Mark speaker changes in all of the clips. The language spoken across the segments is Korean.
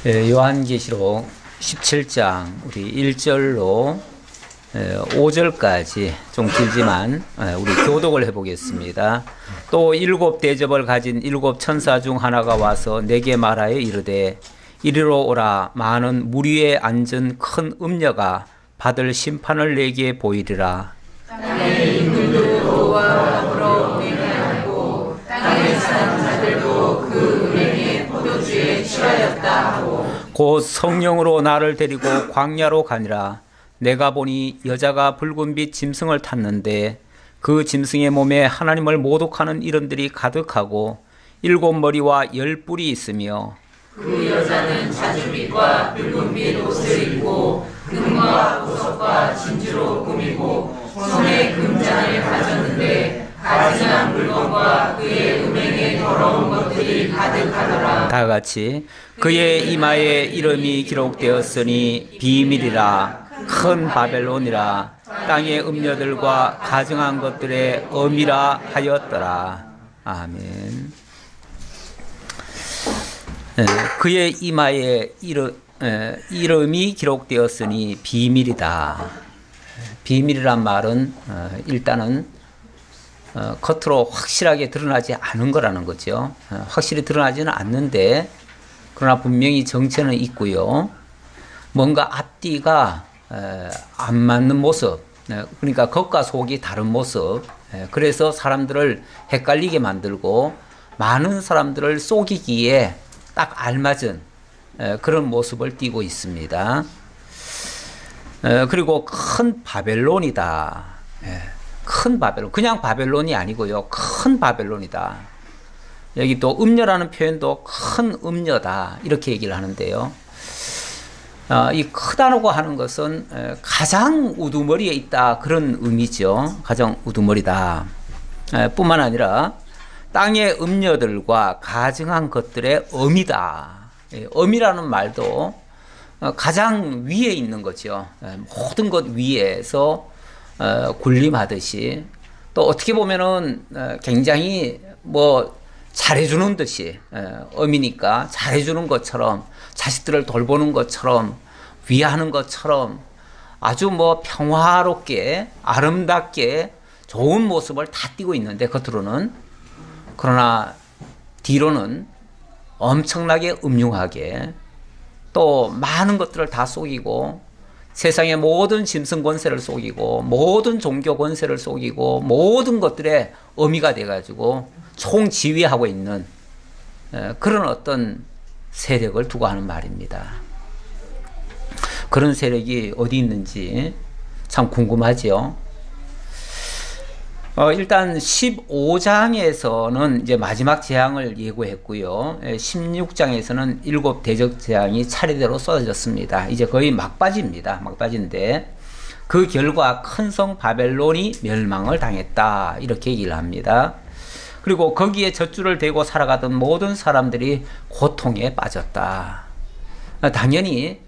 Speaker 1: 요한계시록 17장 우리 1절로 5절까지 좀 길지만 우리 교독을 해보겠습니다. 또 일곱 대접을 가진 일곱 천사 중 하나가 와서 내게 말하여 이르되 이리로 오라. 많은 물 위에 앉은 큰 음녀가 받을 심판을 내게 보이리라.
Speaker 2: 땅의 인물도 노와 더불어 은행에 앉고 땅에 사는 자들도 그 은행의 포도주에 취하였다 하고
Speaker 1: 곧 성령으로 나를 데리고 광야로 가니라. 내가 보니 여자가 붉은빛 짐승을 탔는데 그 짐승의 몸에 하나님을 모독하는 이름들이 가득하고 일곱 머리와 열 뿔이 있으며
Speaker 2: 그 여자는 자주빛과 붉은빛 옷을 입고 금과 보석과 진주로 꾸미고 손에 금잔을 가졌는데 가증한 물건과 그의 음행에 더러운 것들이 가득하더라.
Speaker 1: 다 같이 그의 이마에 이름이 기록되었으니 비밀이라 큰 바벨론이라 땅의 음녀들과 가증한 것들의 엄이라 하였더라. 아멘. 그의 이마에 이름이 기록되었으니 비밀이다. 비밀이란 말은 일단은 겉으로 확실하게 드러나지 않은 거라는 거죠. 확실히 드러나지는 않는데 그러나 분명히 정체는 있고요. 뭔가 앞뒤가 안 맞는 모습, 그러니까 겉과 속이 다른 모습, 그래서 사람들을 헷갈리게 만들고 많은 사람들을 속이기에 딱 알맞은 그런 모습을 띠고 있습니다. 그리고 큰 바벨론이다. 큰 바벨론, 그냥 바벨론이 아니고요. 큰 바벨론이다. 여기 또 음녀라는 표현도 큰 음녀다 이렇게 얘기를 하는데요. 이 크다라고 하는 것은 가장 우두머리에 있다 그런 의미죠. 가장 우두머리다. 뿐만 아니라 땅의 음녀들과 가증한 것들의 엄이다. 엄이라는 말도 가장 위에 있는 거죠. 모든 것 위에서 군림하듯이 또 어떻게 보면은 굉장히 뭐 잘해주는 듯이 엄이니까 잘해주는 것처럼 자식들을 돌보는 것처럼 위하는 것처럼 아주 뭐 평화롭게 아름답게 좋은 모습을 다 띠고 있는데 겉으로는 그러나 뒤로는 엄청나게 음흉하게 또 많은 것들을 다 속이고 세상의 모든 짐승 권세를 속이고 모든 종교 권세를 속이고 모든 것들의 어미가 돼가지고 총지휘하고 있는 그런 어떤 세력을 두고 하는 말입니다. 그런 세력이 어디 있는지 참 궁금하지요. 일단 15장에서는 이제 마지막 재앙을 예고했고요. 16장에서는 일곱 대적 재앙이 차례대로 쏟아졌습니다. 이제 거의 막바지입니다. 막바지인데 그 결과 큰 성 바벨론이 멸망을 당했다 이렇게 얘기를 합니다. 그리고 거기에 젖줄을 대고 살아가던 모든 사람들이 고통에 빠졌다. 당연히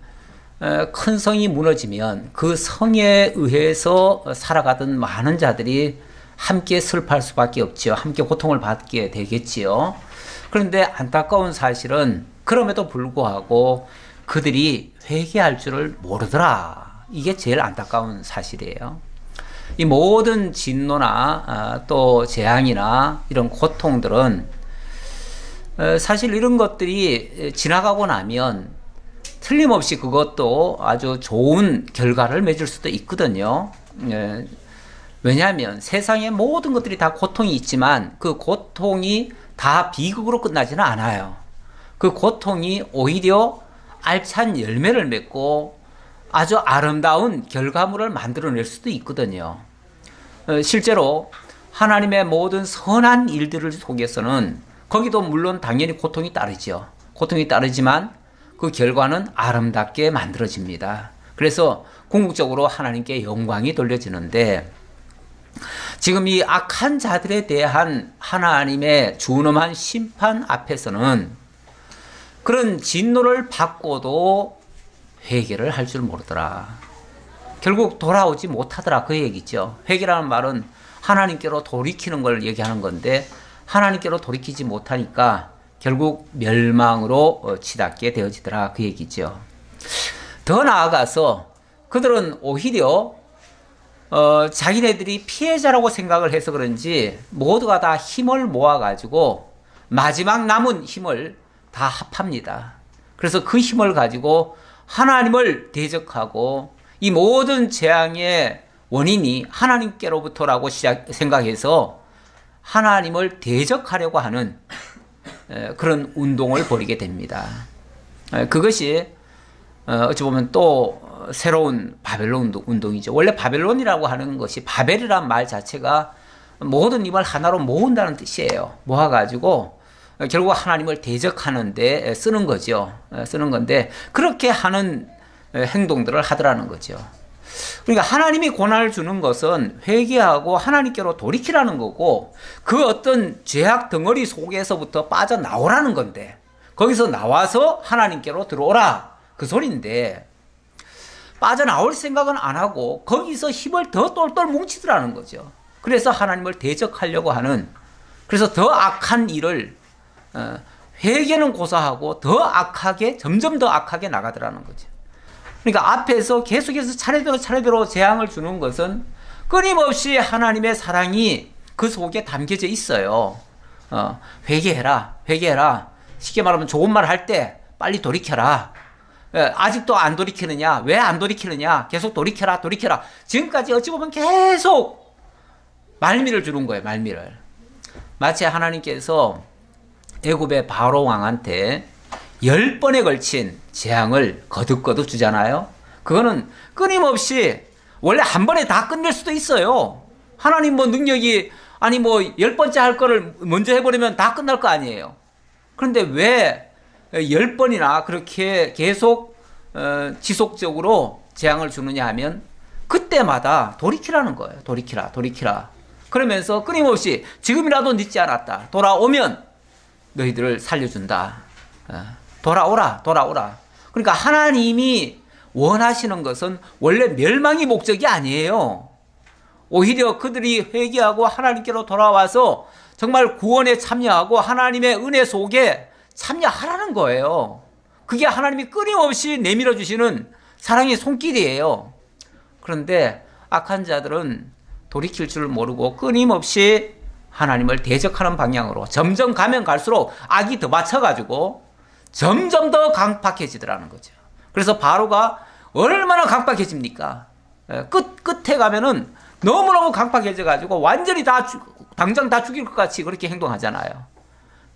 Speaker 1: 큰 성이 무너지면 그 성에 의해서 살아가던 많은 자들이 함께 슬퍼할 수밖에 없지요. 함께 고통을 받게 되겠지요. 그런데 안타까운 사실은 그럼에도 불구하고 그들이 회개할 줄을 모르더라. 이게 제일 안타까운 사실이에요. 이 모든 진노나 또 재앙이나 이런 고통들은 사실 이런 것들이 지나가고 나면 틀림없이 그것도 아주 좋은 결과를 맺을 수도 있거든요. 왜냐하면 세상의 모든 것들이 다 고통이 있지만 그 고통이 다 비극으로 끝나지는 않아요. 그 고통이 오히려 알찬 열매를 맺고 아주 아름다운 결과물을 만들어낼 수도 있거든요. 실제로 하나님의 모든 선한 일들을 속에서는 거기도 물론 당연히 고통이 따르죠. 고통이 따르지만 그 결과는 아름답게 만들어집니다. 그래서 궁극적으로 하나님께 영광이 돌려지는데 지금 이 악한 자들에 대한 하나님의 준엄한 심판 앞에서는 그런 진노를 받고도 회개를 할 줄 모르더라. 결국 돌아오지 못하더라 그 얘기죠. 회개라는 말은 하나님께로 돌이키는 걸 얘기하는 건데 하나님께로 돌이키지 못하니까 결국 멸망으로 치닫게 되어지더라 그 얘기죠. 더 나아가서 그들은 오히려 자기네들이 피해자라고 생각을 해서 그런지 모두가 다 힘을 모아가지고 마지막 남은 힘을 다 합합니다. 그래서 그 힘을 가지고 하나님을 대적하고 이 모든 재앙의 원인이 하나님께로부터라고 생각해서 하나님을 대적하려고 하는 그런 운동을 벌이게 됩니다. 그것이 어찌 보면 또 새로운 바벨론 운동이죠. 원래 바벨론이라고 하는 것이 바벨이란 말 자체가 모든 힘을 하나로 모은다는 뜻이에요. 모아가지고 결국 하나님을 대적하는 데 쓰는 거죠. 쓰는 건데 그렇게 하는 행동들을 하더라는 거죠. 그러니까 하나님이 고난을 주는 것은 회개하고 하나님께로 돌이키라는 거고 그 어떤 죄악 덩어리 속에서부터 빠져나오라는 건데 거기서 나와서 하나님께로 들어오라 그 소리인데 빠져나올 생각은 안 하고 거기서 힘을 더 똘똘 뭉치더라는 거죠. 그래서 하나님을 대적하려고 하는 그래서 더 악한 일을 회개는 고사하고 더 악하게 점점 더 악하게 나가더라는 거죠. 그러니까 앞에서 계속해서 차례대로 재앙을 주는 것은 끊임없이 하나님의 사랑이 그 속에 담겨져 있어요. 회개해라. 쉽게 말하면 좋은 말 할 때 빨리 돌이켜라. 아직도 안 돌이키느냐? 왜 안 돌이키느냐? 계속 돌이켜라. 지금까지 어찌 보면 계속 말미를 주는 거예요. 말미를. 마치 하나님께서 애굽의 바로 왕한테 10번에 걸친 재앙을 거듭거듭 주잖아요. 그거는 끊임없이 원래 한 번에 다 끝낼 수도 있어요. 하나님 능력이 10번째 할 거를 먼저 해버리면 다 끝날 거 아니에요. 그런데 왜 10번이나 그렇게 계속 지속적으로 재앙을 주느냐 하면 그때마다 돌이키라는 거예요. 돌이키라. 그러면서 끊임없이 지금이라도 늦지 않았다. 돌아오면 너희들을 살려준다. 돌아오라. 그러니까 하나님이 원하시는 것은 원래 멸망이 목적이 아니에요. 오히려 그들이 회개하고 하나님께로 돌아와서 정말 구원에 참여하고 하나님의 은혜 속에 참여하라는 거예요. 그게 하나님이 끊임없이 내밀어 주시는 사랑의 손길이에요. 그런데 악한 자들은 돌이킬 줄 모르고 끊임없이 하나님을 대적하는 방향으로 점점 가면 갈수록 악이 더 맞춰가지고 점점 더 강팍해지더라는 거죠. 그래서 바로가 얼마나 강팍해집니까? 끝에 가면은 너무너무 강팍해져가지고 완전히 당장 다 죽일 것 같이 그렇게 행동하잖아요.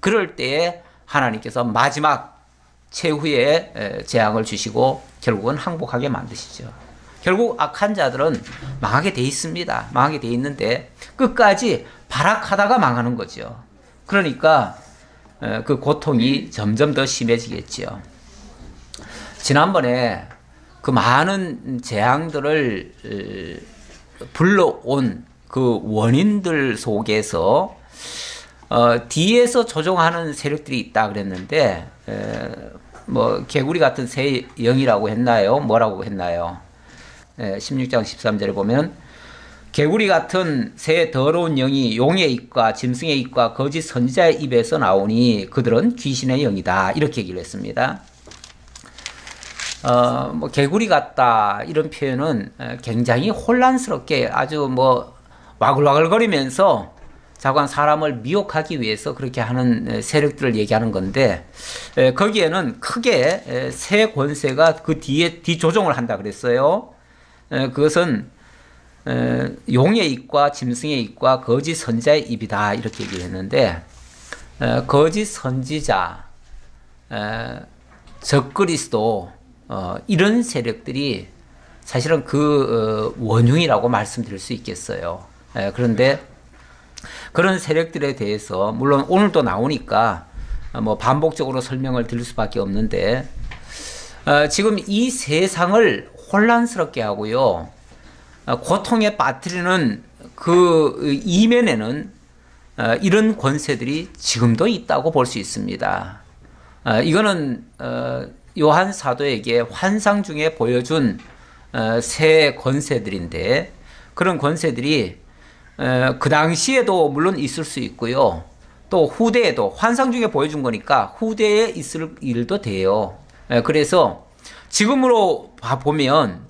Speaker 1: 그럴 때에 하나님께서 마지막 최후의 재앙을 주시고 결국은 항복하게 만드시죠. 결국 악한 자들은 망하게 돼 있습니다. 망하게 돼 있는데 끝까지 발악하다가 망하는 거죠. 그러니까 그 고통이 점점 더 심해지겠죠. 지난번에 그 많은 재앙들을 불러온 그 원인들 속에서 뒤에서 조종하는 세력들이 있다 그랬는데 개구리 같은 새 영이라고 했나요? 뭐라고 했나요? 16장 13절에 보면 개구리 같은 새 더러운 영이 용의 입과 짐승의 입과 거짓 선지자의 입에서 나오니 그들은 귀신의 영이다. 이렇게 얘기를 했습니다. 개구리 같다 이런 표현은 굉장히 혼란스럽게 아주 와글와글거리면서 자관 사람을 미혹하기 위해서 그렇게 하는 세력들을 얘기하는 건데 거기에는 크게 새 권세가 그 뒤 조종을 한다 그랬어요. 그것은 용의 입과 짐승의 입과 거짓 선지자의 입이다 이렇게 얘기를 했는데 거짓 선지자, 적그리스도 이런 세력들이 사실은 그 원흉이라고 말씀드릴 수 있겠어요. 그런데 그런 세력들에 대해서 물론 오늘도 나오니까 반복적으로 설명을 드릴 수밖에 없는데 지금 이 세상을 혼란스럽게 하고요. 고통에 빠뜨리는 그 이면에는 이런 권세들이 지금도 있다고 볼 수 있습니다. 이거는 요한 사도에게 환상 중에 보여준 새 권세들인데 그런 권세들이 그 당시에도 물론 있을 수 있고요. 또 후대에도 환상 중에 보여준 거니까 후대에 있을 일도 돼요. 그래서 지금으로 보면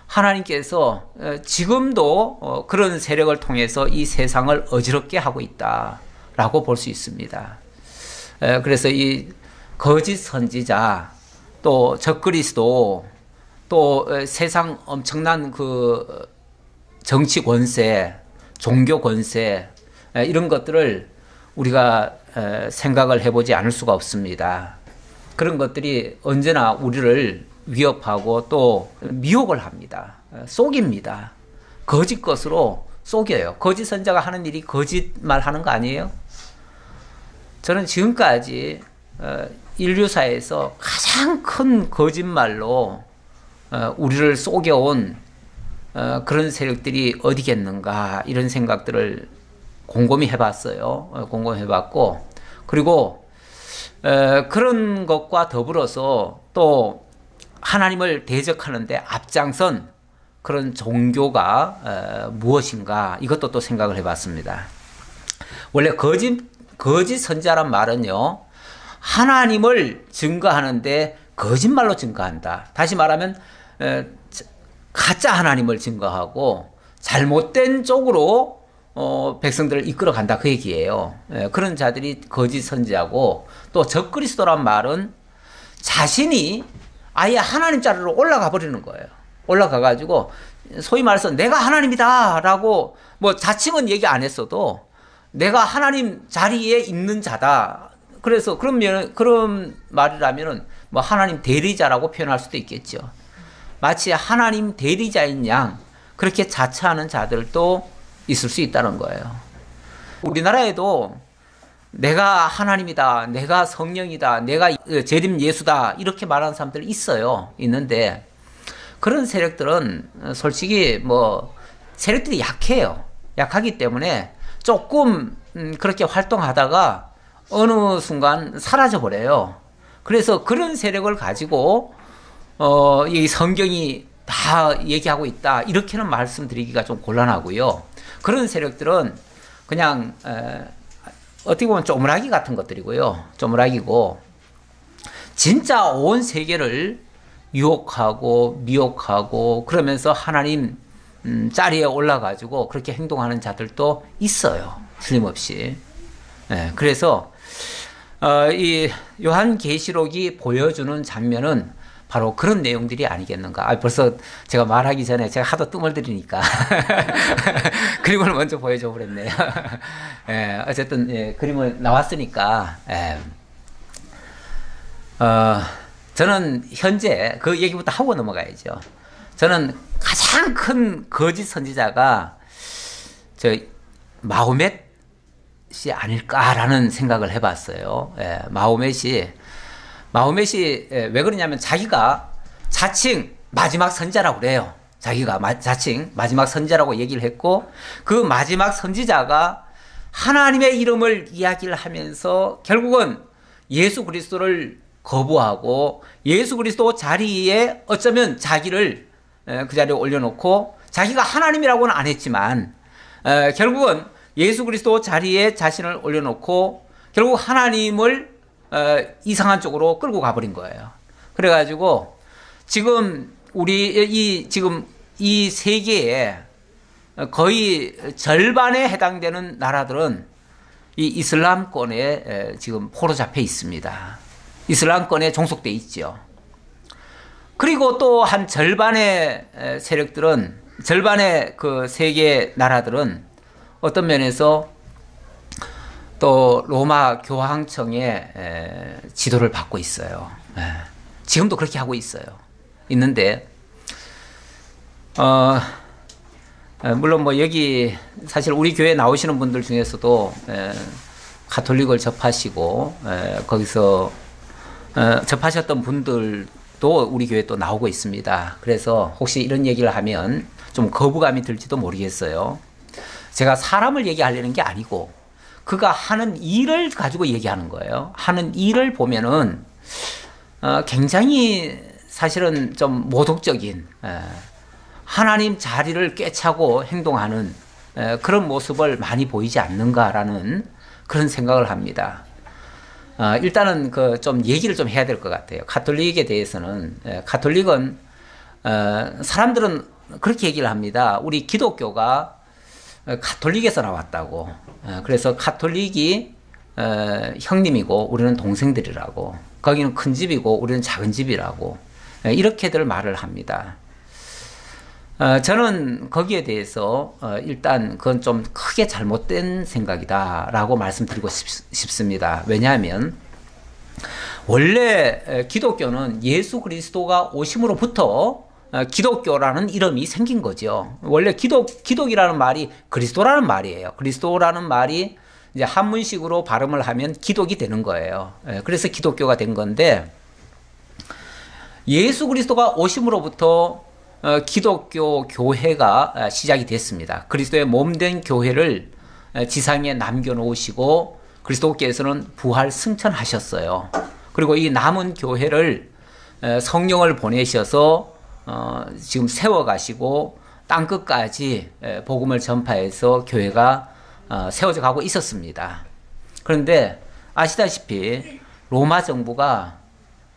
Speaker 1: 하나님께서 지금도 그런 세력을 통해서 이 세상을 어지럽게 하고 있다라고 볼 수 있습니다. 그래서 이 거짓 선지자, 또 적그리스도, 또 세상 엄청난 그 정치 권세, 종교 권세, 이런 것들을 우리가 생각을 해보지 않을 수가 없습니다. 그런 것들이 언제나 우리를 위협하고 또 미혹을 합니다. 속입니다. 거짓 것으로 속여요. 거짓 선자가 하는 일이 거짓말 하는 거 아니에요? 저는 지금까지 인류사에서 가장 큰 거짓말로 우리를 속여온 그런 세력들이 어디겠는가, 이런 생각들을 곰곰이 해봤어요. 곰곰이 해봤고, 그리고 그런 것과 더불어서 또 하나님을 대적하는데 앞장선 그런 종교가 무엇인가, 이것도 또 생각을 해봤습니다. 원래 거짓 선자란 말은요, 하나님을 증거하는데 거짓말로 증거한다. 다시 말하면 가짜 하나님을 증거하고 잘못된 쪽으로 백성들을 이끌어간다, 그 얘기예요. 그런 자들이 거짓 선지자고, 또 적그리스도란 말은 자신이 아예 하나님 자리로 올라가 버리는 거예요. 올라가 가지고 소위 말해서 내가 하나님이다 라고 뭐 자칭은 얘기 안 했어도 내가 하나님 자리에 있는 자다. 그래서 그런 말이라면은 뭐 하나님 대리자라고 표현할 수도 있겠죠. 마치 하나님 대리자인 양 그렇게 자처하는 자들도 있을 수 있다는 거예요. 우리나라에도 내가 하나님이다, 내가 성령이다, 내가 재림 예수다, 이렇게 말하는 사람들이 있어요. 있는데 그런 세력들은 솔직히 뭐 세력들이 약해요. 약하기 때문에 조금 그렇게 활동하다가 어느 순간 사라져 버려요. 그래서 그런 세력을 가지고 이 성경이 다 얘기하고 있다, 이렇게는 말씀드리기가 좀 곤란하고요. 그런 세력들은 그냥 어떻게 보면 쪼무라기 같은 것들이고요. 쪼무라기고, 진짜 온 세계를 유혹하고 미혹하고 그러면서 하나님 자리에 올라가지고 그렇게 행동하는 자들도 있어요. 틀림없이. 그래서 이 요한계시록이 보여주는 장면은 바로 그런 내용들이 아니겠는가. 벌써 제가 말하기 전에 제가 하도 뜸을 들이니까 그림을 먼저 보여줘 버렸네요. 어쨌든 그림을 나왔으니까 저는 현재 그 얘기부터 하고 넘어가야죠. 저는 가장 큰 거짓 선지자가 마호멧이 아닐까라는 생각을 해봤어요. 마호멧이 왜 그러냐면 자기가 자칭 마지막 선지자라고 그래요. 자기가 자칭 마지막 선지자라고 얘기를 했고, 그 마지막 선지자가 하나님의 이름을 이야기를 하면서 결국은 예수 그리스도를 거부하고 예수 그리스도 자리에 어쩌면 자기를 그 자리에 올려놓고, 자기가 하나님이라고는 안 했지만 결국은 예수 그리스도 자리에 자신을 올려놓고 결국 하나님을 이상한 쪽으로 끌고 가버린 거예요. 그래가지고 지금 지금 이 세계에 거의 절반에 해당되는 나라들은 이 이슬람권에 지금 포로 잡혀 있습니다. 이슬람권에 종속돼 있죠. 그리고 또 한 절반의 세력들은, 절반의 그 세계 나라들은 어떤 면에서 또 로마 교황청의 지도를 받고 있어요. 지금도 그렇게 하고 있는데 물론 뭐 여기 사실 우리 교회 나오시는 분들 중에서도 가톨릭을 접하시고 거기서 접하셨던 분들도 우리 교회에 또 나오고 있습니다. 그래서 혹시 이런 얘기를 하면 좀 거부감이 들지도 모르겠어요. 제가 사람을 얘기하려는 게 아니고 그가 하는 일을 가지고 얘기하는 거예요. 하는 일을 보면은 굉장히 사실은 좀 모독적인, 하나님 자리를 꿰차고 행동하는 그런 모습을 많이 보이지 않는가라는 그런 생각을 합니다. 일단은 그 좀 얘기를 좀 해야 될 것 같아요. 가톨릭에 대해서는 가톨릭은 사람들은 그렇게 얘기를 합니다. 우리 기독교가 가톨릭에서 나왔다고. 그래서 가톨릭이 형님이고 우리는 동생들이라고. 거기는 큰 집이고 우리는 작은 집이라고. 이렇게들 말을 합니다. 저는 거기에 대해서 일단 그건 좀 크게 잘못된 생각이다라고 말씀드리고 싶습니다. 왜냐하면 원래 기독교는 예수 그리스도가 오심으로부터 기독교라는 이름이 생긴 거죠. 원래 기독이라는 말이 그리스도라는 말이에요. 그리스도라는 말이 이제 한문식으로 발음을 하면 기독이 되는 거예요. 그래서 기독교가 된 건데 예수 그리스도가 오심으로부터 기독교 교회가 시작이 됐습니다. 그리스도의 몸된 교회를 지상에 남겨놓으시고 그리스도께서는 부활 승천하셨어요. 그리고 이 남은 교회를 성령을 보내셔서 지금 세워가시고 땅끝까지 복음을 전파해서 교회가 세워져 가고 있었습니다. 그런데 아시다시피 로마 정부가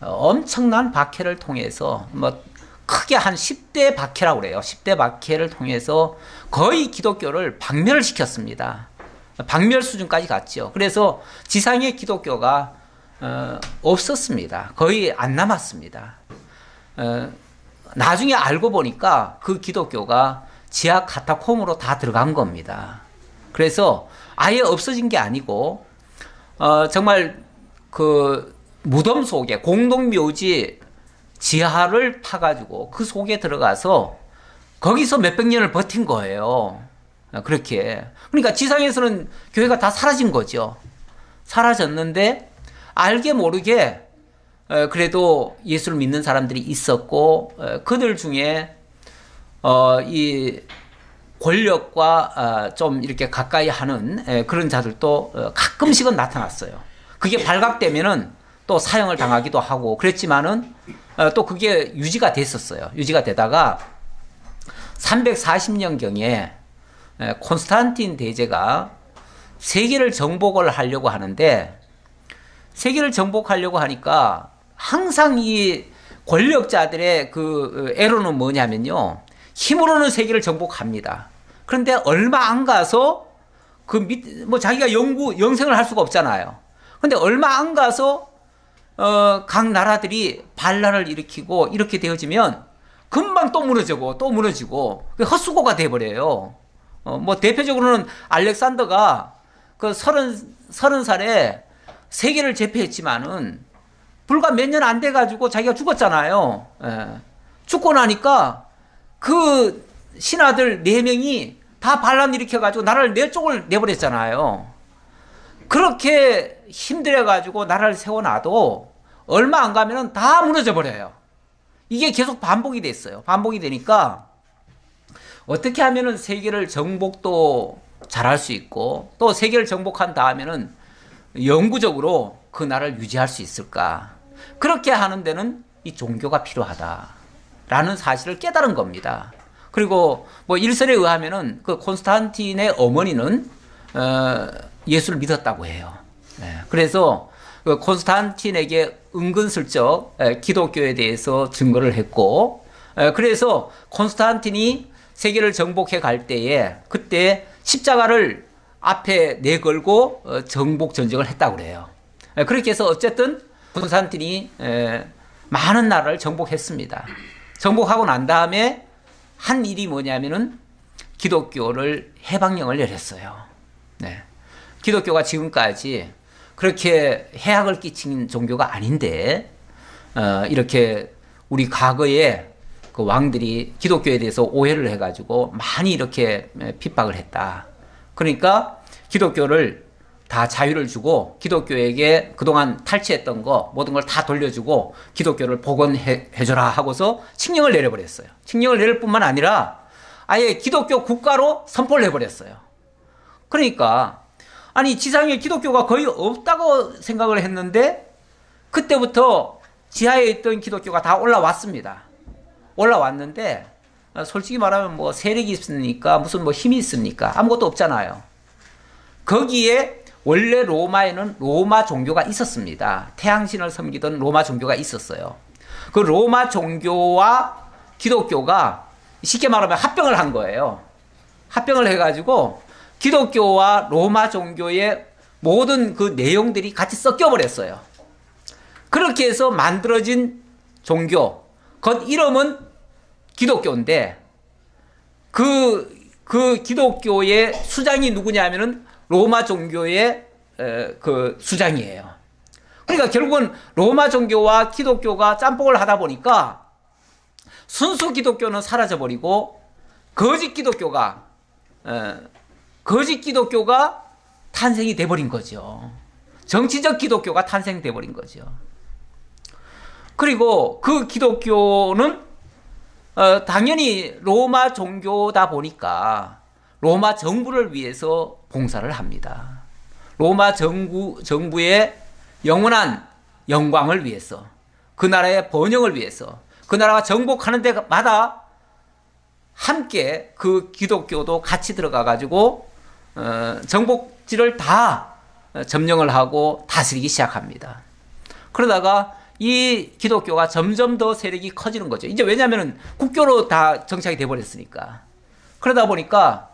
Speaker 1: 엄청난 박해를 통해서 뭐 크게 한 10대 박해라고 그래요. 10대 박해를 통해서 거의 기독교를 박멸을 시켰습니다. 박멸 수준까지 갔죠. 그래서 지상의 기독교가 없었습니다. 거의 안 남았습니다. 나중에 알고 보니까 그 기독교가 지하 카타콤으로 다 들어간 겁니다. 그래서 아예 없어진 게 아니고 정말 그 무덤 속에 공동묘지 지하를 파가지고 그 속에 들어가서 거기서 몇백 년을 버틴 거예요. 그렇게. 그러니까 지상에서는 교회가 다 사라진 거죠. 사라졌는데 알게 모르게 그래도 예수를 믿는 사람들이 있었고 그들 중에 이 권력과 좀 이렇게 가까이 하는 그런 자들도 가끔씩은 나타났어요. 그게 발각되면은 또 사형을 당하기도 하고 그랬지만은 또 그게 유지가 됐었어요. 유지가 되다가 340년경에 콘스탄틴 대제가 세계를 정복을 하려고 하는데 세계를 정복하려고 하니까 항상 이 권력자들의 그 애로는 뭐냐면요. 힘으로는 세계를 정복합니다. 그런데 얼마 안 가서 뭐 자기가 영생을 할 수가 없잖아요. 근데 얼마 안 가서 각 나라들이 반란을 일으키고 이렇게 되어지면 금방 또 무너지고 헛수고가 돼버려요. 뭐 대표적으로는 알렉산더가 그 30살에 세계를 제패했지만은 불과 몇 년 안 돼가지고 자기가 죽었잖아요. 죽고 나니까 그 신하들 4명이 다 반란 일으켜가지고 나라를 4쪽을 내버렸잖아요. 그렇게 힘들어가지고 나라를 세워놔도 얼마 안 가면은 다 무너져 버려요. 이게 계속 반복이 됐어요. 반복이 되니까 어떻게 하면은 세계를 정복도 잘할 수 있고 또 세계를 정복한 다음에는 영구적으로 그 나라를 유지할 수 있을까? 그렇게 하는 데는 이 종교가 필요하다라는 사실을 깨달은 겁니다. 그리고 뭐 일설에 의하면은 그 콘스탄틴의 어머니는 예수를 믿었다고 해요. 그래서 그 콘스탄틴에게 은근슬쩍 기독교에 대해서 증거를 했고, 그래서 콘스탄틴이 세계를 정복해 갈 때에 그때 십자가를 앞에 내걸고 정복 전쟁을 했다고 그래요. 그렇게 해서 어쨌든 콘스탄틴이 많은 나라를 정복했습니다. 정복하고 난 다음에 한 일이 뭐냐면은 기독교를 해방령을 내렸어요. 네. 기독교가 지금까지 그렇게 해악을 끼친 종교가 아닌데 이렇게 우리 과거에 그 왕들이 기독교에 대해서 오해를 해가지고 많이 이렇게 핍박을 했다. 그러니까 기독교를 다 자유를 주고 기독교에게 그동안 탈취했던 거 모든 걸 다 돌려주고 기독교를 복원해줘라 하고서 칙령을 내려버렸어요. 칙령을 내릴 뿐만 아니라 아예 기독교 국가로 선포를 해버렸어요. 그러니까 아니 지상에 기독교가 거의 없다고 생각을 했는데 그때부터 지하에 있던 기독교가 다 올라왔습니다. 올라왔는데 솔직히 말하면 뭐 세력이 있으니까 무슨 뭐 힘이 있습니까? 아무것도 없잖아요. 거기에 원래 로마에는 로마 종교가 있었습니다. 태양신을 섬기던 로마 종교가 있었어요. 그 로마 종교와 기독교가 쉽게 말하면 합병을 한 거예요. 합병을 해가지고 기독교와 로마 종교의 모든 그 내용들이 같이 섞여버렸어요. 그렇게 해서 만들어진 종교, 그 이름은 기독교인데 그 기독교의 수장이 누구냐면은 로마 종교의 그 수장이에요. 그러니까 결국은 로마 종교와 기독교가 짬뽕을 하다 보니까 순수 기독교는 사라져버리고 거짓 기독교가 탄생이 돼버린 거죠. 정치적 기독교가 탄생돼버린 거죠. 그리고 그 기독교는 당연히 로마 종교다 보니까 로마 정부를 위해서 봉사를 합니다. 로마 정부의 영원한 영광을 위해서, 그 나라의 번영을 위해서, 그 나라가 정복하는 데마다 함께 그 기독교도 같이 들어가 가지고 정복지를 다 점령을 하고 다스리기 시작합니다. 그러다가 이 기독교가 점점 더 세력이 커지는 거죠. 이제 왜냐하면 국교로 다 정착이 돼버렸으니까. 그러다 보니까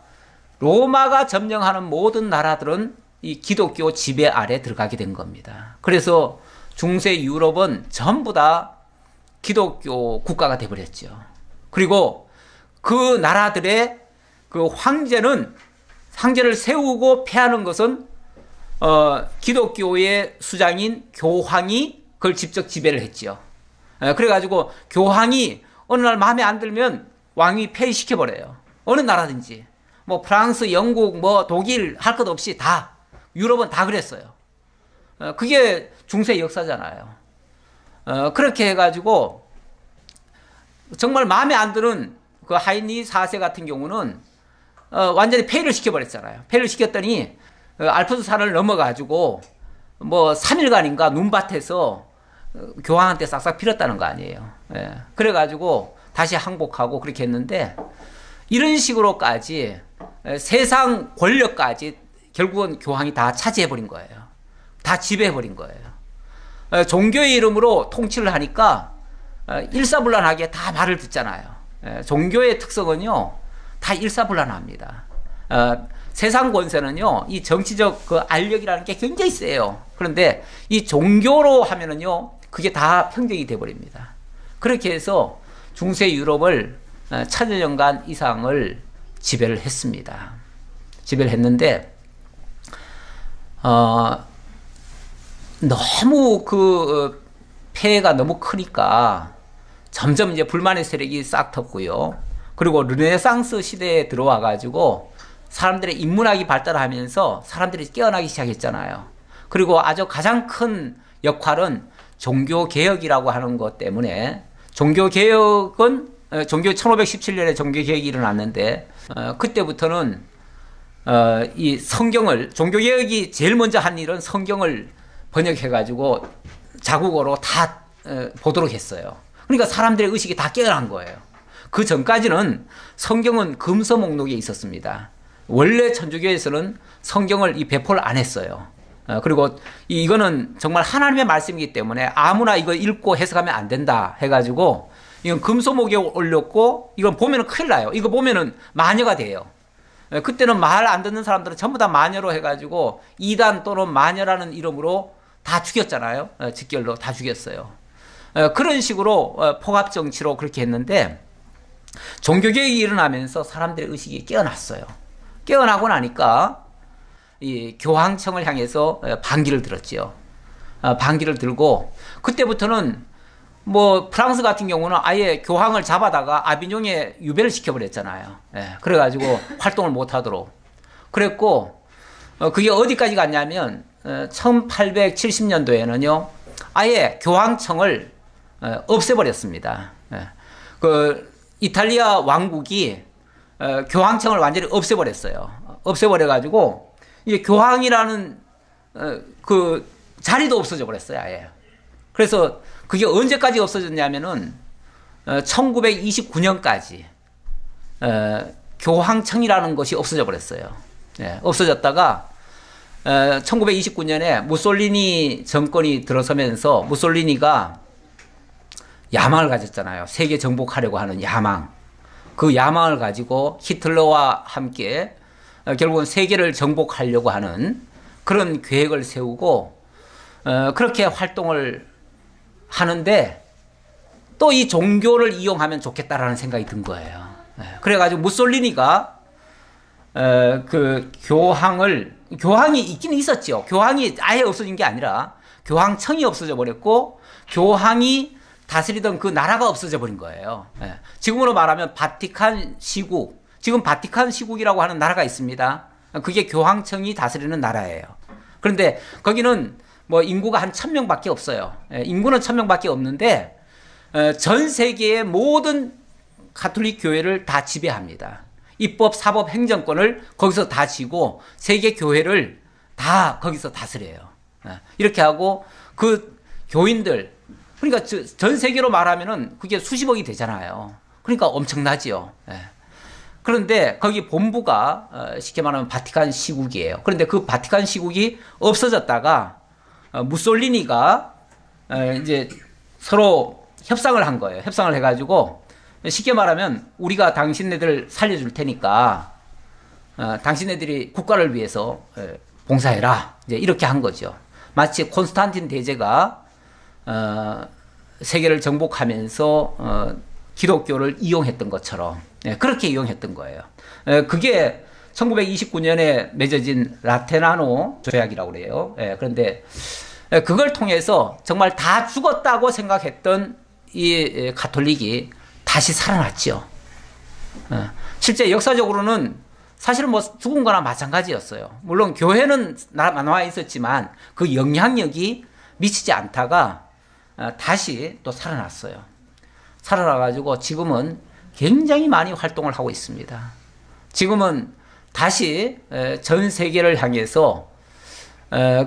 Speaker 1: 로마가 점령하는 모든 나라들은 이 기독교 지배 아래 들어가게 된 겁니다. 그래서 중세 유럽은 전부 다 기독교 국가가 돼버렸죠. 그리고 그 나라들의 그 황제를 세우고 패하는 것은 기독교의 수장인 교황이 그걸 직접 지배를 했죠. 그래가지고 교황이 어느 날 마음에 안 들면 왕이 폐위시켜버려요. 어느 나라든지. 뭐 프랑스, 영국, 뭐 독일 할 것 없이 다, 유럽은 다 그랬어요. 그게 중세 역사잖아요. 그렇게 해가지고 정말 마음에 안 드는 그 하인리 4세 같은 경우는 완전히 폐위를 시켜버렸잖아요. 폐위를 시켰더니 알프스 산을 넘어가지고 뭐 3일간인가 눈밭에서 교황한테 싹싹 빌었다는 거 아니에요. 예. 그래가지고 다시 항복하고 그렇게 했는데 이런 식으로까지 세상 권력까지 결국은 교황이 다 차지해버린 거예요. 다 지배해버린 거예요. 종교의 이름으로 통치를 하니까 일사불란하게 다 말을 듣잖아요. 종교의 특성은요, 다 일사불란합니다. 세상 권세는요, 이 정치적 그 알력이라는 게 굉장히 세요. 그런데 이 종교로 하면은요, 그게 다 평정이 돼버립니다. 그렇게 해서 중세 유럽을 1000년간 이상을 지배를 했습니다. 지배를 했는데, 너무 그 폐해가 너무 크니까 점점 이제 불만의 세력이 싹 텄고요. 그리고 르네상스 시대에 들어와가지고 사람들의 인문학이 발달하면서 사람들이 깨어나기 시작했잖아요. 그리고 아주 가장 큰 역할은 종교개혁이라고 하는 것 때문에 종교개혁은 1517년에 종교개혁이 일어났는데 그때부터는 이 성경을, 종교개혁이 제일 먼저 한 일은 성경을 번역해가지고 자국어로 다 보도록 했어요. 그러니까 사람들의 의식이 다 깨어난 거예요. 그 전까지는 성경은 금서 목록에 있었습니다. 원래 천주교에서는 성경을 배포를 안 했어요. 그리고 이거는 정말 하나님의 말씀이기 때문에 아무나 이거 읽고 해석하면 안 된다 해가지고 이건 금소목에 올렸고 이건 보면은 큰일 나요. 이거 보면은 마녀가 돼요. 그때는 말 안 듣는 사람들은 전부 다 마녀로 해가지고 이단 또는 마녀라는 이름으로 다 죽였잖아요. 직결로 다 죽였어요. 그런 식으로 폭압정치로 그렇게 했는데 종교개혁이 일어나면서 사람들의 의식이 깨어났어요. 깨어나고 나니까 이 교황청을 향해서 반기를 들었지요. 반기를 들고 그때부터는 뭐 프랑스 같은 경우는 아예 교황을 잡아다가 아비뇽에 유배를 시켜버렸잖아요. 그래가지고 활동을 못하도록 그랬고 그게 어디까지 갔냐면 1870년도에는요 아예 교황청을 없애버렸습니다. 그 이탈리아 왕국이 교황청을 완전히 없애버렸어요. 없애버려가지고 이제 교황이라는 그 자리도 없어져 버렸어요, 아예. 그래서 그게 언제까지 없어졌냐면은 1929년까지 교황청이라는 것이 없어져 버렸어요. 없어졌다가 1929년에 무솔리니 정권이 들어서면서 무솔리니가 야망을 가졌잖아요. 세계 정복하려고 하는 야망. 그 야망을 가지고 히틀러와 함께 결국은 세계를 정복하려고 하는 그런 계획을 세우고 그렇게 활동을 하는데 또 이 종교를 이용하면 좋겠다라는 생각이 든 거예요. 그래가지고 무솔리니가 그 교황이 있긴 있었죠. 교황이 아예 없어진 게 아니라 교황청이 없어져 버렸고 교황이 다스리던 그 나라가 없어져 버린 거예요. 지금으로 말하면 바티칸 시국, 지금 바티칸 시국이라고 하는 나라가 있습니다. 그게 교황청이 다스리는 나라예요. 그런데 거기는 뭐 인구가 한 1000명밖에 없어요. 인구는 1000명밖에 없는데 전 세계의 모든 가톨릭 교회를 다 지배합니다. 입법, 사법, 행정권을 거기서 다 쥐고 세계 교회를 다 거기서 다스려요. 이렇게 하고 그 교인들, 그러니까 전 세계로 말하면은 그게 수십억이 되잖아요. 그러니까 엄청나지요. 그런데 거기 본부가 쉽게 말하면 바티칸 시국이에요. 그런데 그 바티칸 시국이 없어졌다가 무솔리니가 이제 서로 협상을 한 거예요. 협상을 해가지고 쉽게 말하면 우리가 당신네들 살려줄 테니까 당신네들이 국가를 위해서 봉사해라. 이제 이렇게 한 거죠. 마치 콘스탄틴 대제가 세계를 정복하면서 기독교를 이용했던 것처럼 그렇게 이용했던 거예요. 그게 1929년에 맺어진 라테나노 조약이라고 그래요. 그런데 그걸 통해서 정말 다 죽었다고 생각했던 이 가톨릭이 다시 살아났죠. 실제 역사적으로는 사실은 뭐 죽은 거나 마찬가지였어요. 물론 교회는 나와 있었지만 그 영향력이 미치지 않다가 다시 또 살아났어요. 살아나가지고 지금은 굉장히 많이 활동을 하고 있습니다. 지금은 다시 전 세계를 향해서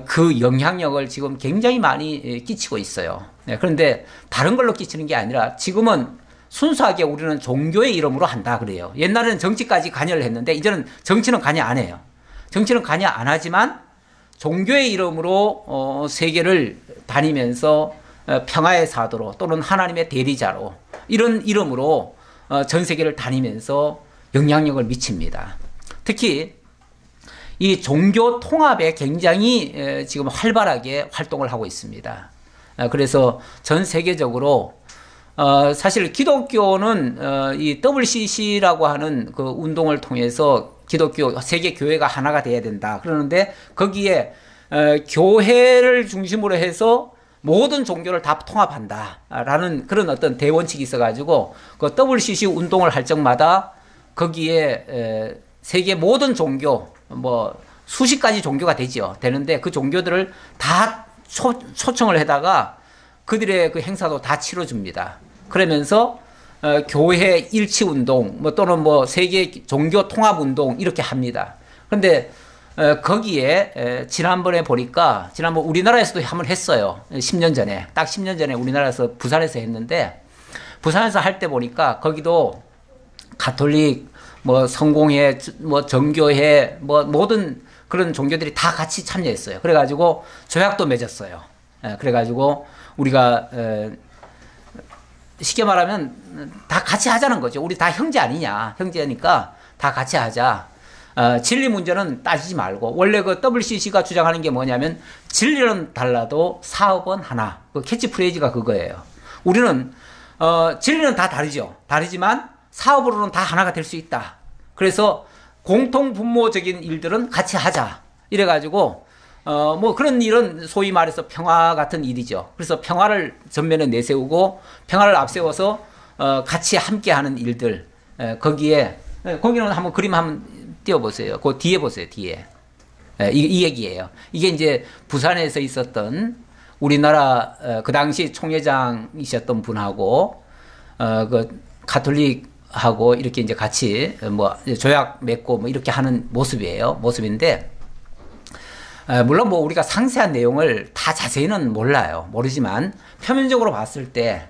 Speaker 1: 그 영향력을 지금 굉장히 많이 끼치고 있어요. 그런데 다른 걸로 끼치는 게 아니라 지금은 순수하게 우리는 종교의 이름으로 한다 그래요. 옛날에는 정치까지 관여를 했는데 이제는 정치는 관여 안 해요. 정치는 관여 안 하지만 종교의 이름으로 세계를 다니면서 평화의 사도로 또는 하나님의 대리자로 이런 이름으로 전 세계를 다니면서 영향력을 미칩니다. 특히 이 종교 통합에 굉장히 지금 활발하게 활동을 하고 있습니다. 그래서 전 세계적으로 사실 기독교는 이 WCC라고 하는 그 운동을 통해서 기독교 세계 교회가 하나가 돼야 된다. 그러는데 거기에 교회를 중심으로 해서 모든 종교를 다 통합한다라는 그런 어떤 대원칙이 있어가지고 그 WCC 운동을 할 적마다 거기에 세계 모든 종교 뭐 수십 가지 종교가 되는데 그 종교들을 다 초청을 해다가 그들의 그 행사도 다 치러줍니다. 그러면서 교회 일치 운동 뭐 또는 뭐 세계 종교 통합 운동 이렇게 합니다. 그런데 거기에 지난번에 보니까 지난번 우리나라에서도 한번 했어요. 10년 전에 딱 10년 전에 우리나라에서 부산에서 했는데 부산에서 할 때 보니까 거기도 가톨릭 뭐 성공회 뭐 정교회 뭐 모든 그런 종교들이 다 같이 참여했어요. 그래가지고 조약도 맺었어요. 그래가지고 우리가 쉽게 말하면 다 같이 하자는 거죠. 우리 다 형제 아니냐. 형제니까 다 같이 하자. 진리 문제는 따지지 말고 원래 그 WCC가 주장하는 게 뭐냐면 진리는 달라도 사업은 하나. 그 캐치프레이즈가 그거예요. 우리는 진리는 다 다르죠. 다르지만 사업으로는 다 하나가 될 수 있다. 그래서 공통 분모적인 일들은 같이 하자. 이래가지고 뭐 그런 일은 소위 말해서 평화 같은 일이죠. 그래서 평화를 전면에 내세우고 평화를 앞세워서 같이 함께하는 일들 거기는 한번 그림 한번 띄워보세요. 그 뒤에 보세요. 뒤에 이 얘기예요. 이게 이제 부산에서 있었던 우리나라 그 당시 총회장이셨던 분하고 그 가톨릭하고 이렇게 이제 같이 뭐 조약 맺고 뭐 이렇게 하는 모습인데. 물론 뭐 우리가 상세한 내용을 다 자세히는 모르지만 표면적으로 봤을 때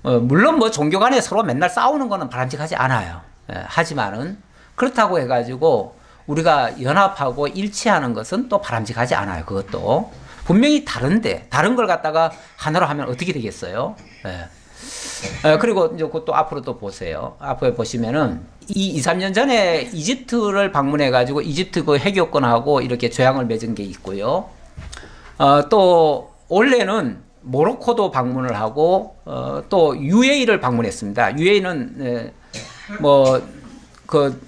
Speaker 1: 물론 뭐 종교 간에 서로 맨날 싸우는 거는 바람직하지 않아요. 하지만은 그렇다고 해가지고 우리가 연합하고 일치하는 것은 또 바람직하지 않아요. 그것도 분명히 다른데 다른 걸 갖다가 하나로 하면 어떻게 되겠어요? 그리고 이제 그것도 앞으로 또 보세요. 앞에 보시면은 2, 3년 전에 이집트를 방문해 가지고 이집트 그 해교권하고 이렇게 조약을 맺은 게 있고요. 또 올해는 모로코도 방문을 하고 또 UAE를 방문했습니다. UAE는 뭐 그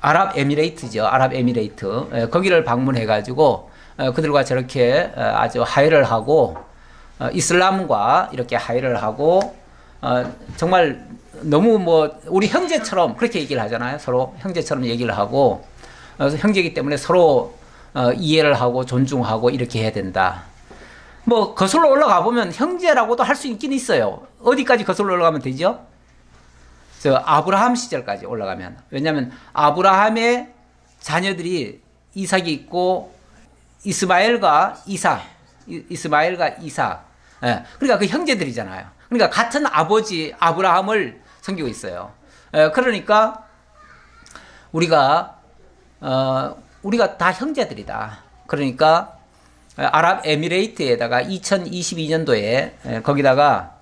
Speaker 1: 아랍에미레이트죠. 아랍에미레이트. 거기를 방문해 가지고 그들과 저렇게 아주 화해를 하고 이슬람과 이렇게 화해를 하고 정말 너무 뭐 우리 형제처럼 그렇게 얘기를 하잖아요. 서로 형제처럼 얘기를 하고 형제이기 때문에 서로 이해를 하고 존중하고 이렇게 해야 된다. 뭐 거슬러 올라가 보면 형제라고도 할 수 있긴 있어요. 어디까지 거슬러 올라가면 되죠? 저 아브라함 시절까지 올라가면. 왜냐하면 아브라함의 자녀들이 이삭이 있고 이스마엘과 이삭. 그러니까 그 형제들이잖아요. 그러니까 같은 아버지 아브라함을 섬기고 있어요. 그러니까 우리가 다 형제들이다. 그러니까 아랍에미레이트에다가 2022년도에 거기다가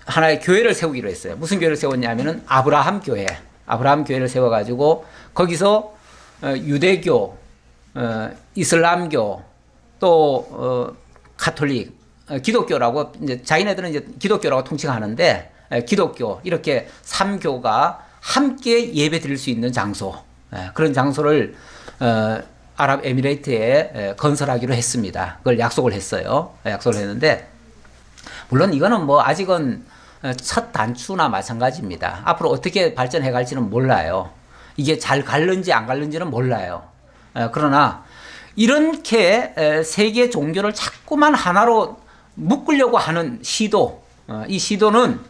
Speaker 1: 하나의 교회를 세우기로 했어요. 무슨 교회를 세웠냐면은 아브라함 교회를 세워가지고 거기서 유대교, 이슬람교, 또 가톨릭, 기독교라고 이제 자기네들은 이제 기독교라고 통칭하는데 기독교 이렇게 3교가 함께 예배 드릴 수 있는 장소, 그런 장소를 아랍에미레이트에 건설하기로 했습니다. 그걸 약속을 했어요. 약속을 했는데 물론 이거는 뭐 아직은 첫 단추나 마찬가지입니다. 앞으로 어떻게 발전해 갈지는 몰라요. 이게 잘 갈는지 안 갈는지는 몰라요. 그러나 이렇게 세계 종교를 자꾸만 하나로 묶으려고 하는 시도, 이 시도는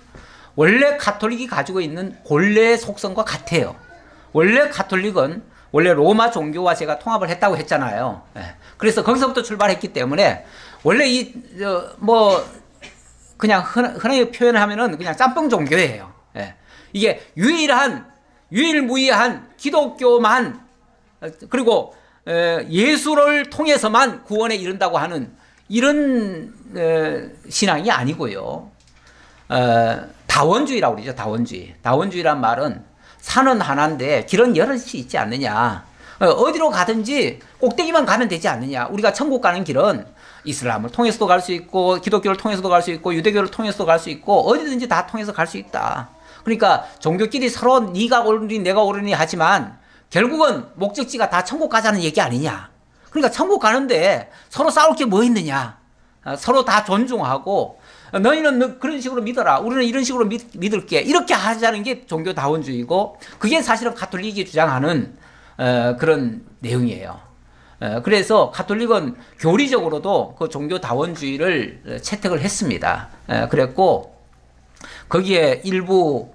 Speaker 1: 원래 가톨릭이 가지고 있는 본래의 속성과 같아요. 원래 가톨릭은 원래 로마 종교와 제가 통합을 했다고 했잖아요. 그래서 거기서부터 출발했기 때문에 원래 그냥 흔하게 표현하면은 그냥 짬뽕 종교예요. 이게 유일무이한 기독교만 그리고 예수를 통해서만 구원에 이른다고 하는 이런 신앙이 아니고요. 다원주의라고 그러죠. 다원주의란 말은 산은 하나인데 길은 여럿이 있지 않느냐. 어디로 가든지 꼭대기만 가면 되지 않느냐. 우리가 천국 가는 길은 이슬람을 통해서도 갈 수 있고 기독교를 통해서도 갈 수 있고 유대교를 통해서도 갈 수 있고 어디든지 다 통해서 갈 수 있다. 그러니까 종교끼리 서로 네가 옳으니 내가 옳으니 하지만 결국은 목적지가 다 천국 가자는 얘기 아니냐. 그러니까 천국 가는데 서로 싸울 게 뭐 있느냐. 서로 다 존중하고 너희는 그런 식으로 믿어라. 우리는 이런 식으로 믿을게. 이렇게 하자는 게 종교다원주의고 그게 사실은 가톨릭이 주장하는 그런 내용이에요. 그래서 가톨릭은 교리적으로도 그 종교다원주의를 채택을 했습니다. 그랬고 거기에 일부